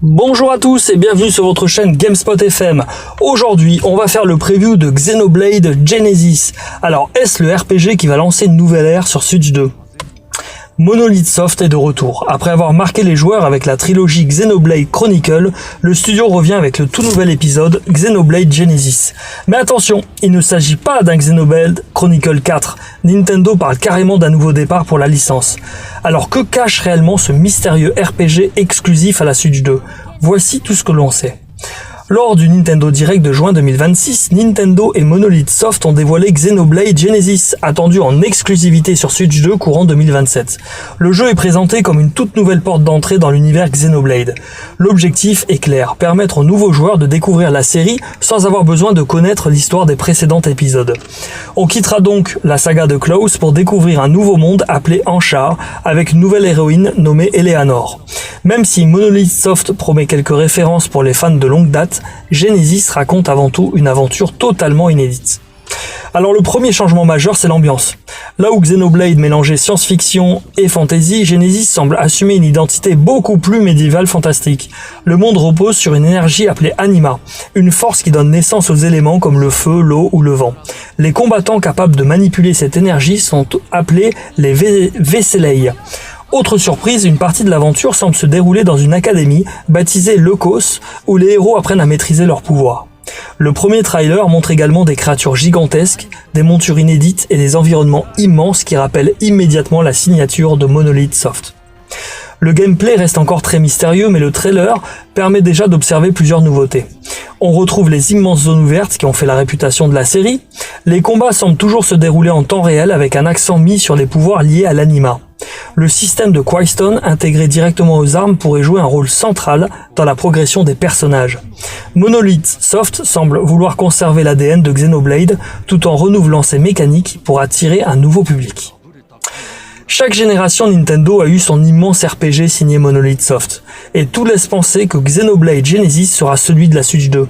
Bonjour à tous et bienvenue sur votre chaîne GameSpot FM. Aujourd'hui, on va faire le preview de Xenoblade Genesis. Alors, est-ce le RPG qui va lancer une nouvelle ère sur Switch 2 ? Monolith Soft est de retour. Après avoir marqué les joueurs avec la trilogie Xenoblade Chronicle, le studio revient avec le tout nouvel épisode Xenoblade Genesis. Mais attention, il ne s'agit pas d'un Xenoblade Chronicle 4. Nintendo parle carrément d'un nouveau départ pour la licence. Alors que cache réellement ce mystérieux RPG exclusif à la Switch 2 ? Voici tout ce que l'on sait. Lors du Nintendo Direct de juin 2026, Nintendo et Monolith Soft ont dévoilé Xenoblade Genesis, attendu en exclusivité sur Switch 2 courant 2027. Le jeu est présenté comme une toute nouvelle porte d'entrée dans l'univers Xenoblade. L'objectif est clair, permettre aux nouveaux joueurs de découvrir la série sans avoir besoin de connaître l'histoire des précédents épisodes. On quittera donc la saga de Cloud pour découvrir un nouveau monde appelé Anshar, avec une nouvelle héroïne nommée Eleanor. Même si Monolith Soft promet quelques références pour les fans de longue date, Genesis raconte avant tout une aventure totalement inédite. Alors le premier changement majeur, c'est l'ambiance. Là où Xenoblade mélangeait science-fiction et fantasy, Genesis semble assumer une identité beaucoup plus médiévale fantastique. Le monde repose sur une énergie appelée Anima, une force qui donne naissance aux éléments comme le feu, l'eau ou le vent. Les combattants capables de manipuler cette énergie sont appelés les Vesselei. Autre surprise, une partie de l'aventure semble se dérouler dans une académie baptisée Locos, où les héros apprennent à maîtriser leurs pouvoirs. Le premier trailer montre également des créatures gigantesques, des montures inédites et des environnements immenses qui rappellent immédiatement la signature de Monolith Soft. Le gameplay reste encore très mystérieux, mais le trailer permet déjà d'observer plusieurs nouveautés. On retrouve les immenses zones ouvertes qui ont fait la réputation de la série. Les combats semblent toujours se dérouler en temps réel avec un accent mis sur les pouvoirs liés à l'anima. Le système de Quaistone intégré directement aux armes pourrait jouer un rôle central dans la progression des personnages. Monolith Soft semble vouloir conserver l'ADN de Xenoblade tout en renouvelant ses mécaniques pour attirer un nouveau public. Chaque génération Nintendo a eu son immense RPG signé Monolith Soft, et tout laisse penser que Xenoblade Genesis sera celui de la Switch 2.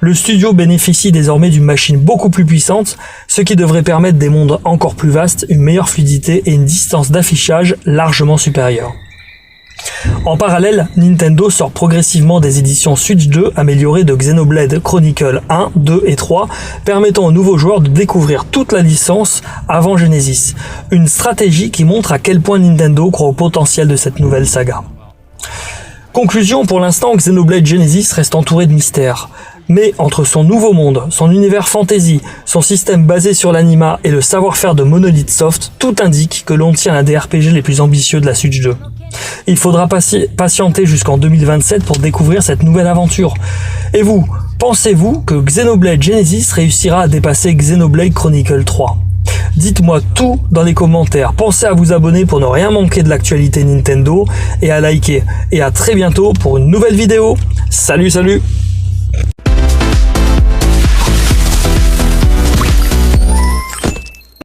Le studio bénéficie désormais d'une machine beaucoup plus puissante, ce qui devrait permettre des mondes encore plus vastes, une meilleure fluidité et une distance d'affichage largement supérieure. En parallèle, Nintendo sort progressivement des éditions Switch 2 améliorées de Xenoblade Chronicle 1, 2 et 3, permettant aux nouveaux joueurs de découvrir toute la licence avant Genesis. Une stratégie qui montre à quel point Nintendo croit au potentiel de cette nouvelle saga. Conclusion, pour l'instant, Xenoblade Genesis reste entouré de mystères. Mais entre son nouveau monde, son univers fantasy, son système basé sur l'anima et le savoir-faire de Monolith Soft, tout indique que l'on tient l'un des RPG les plus ambitieux de la Switch 2. Il faudra patienter jusqu'en 2027 pour découvrir cette nouvelle aventure. Et vous, pensez-vous que Xenoblade Genesis réussira à dépasser Xenoblade Chronicle 3 ? Dites-moi tout dans les commentaires. Pensez à vous abonner pour ne rien manquer de l'actualité Nintendo et à liker. Et à très bientôt pour une nouvelle vidéo. Salut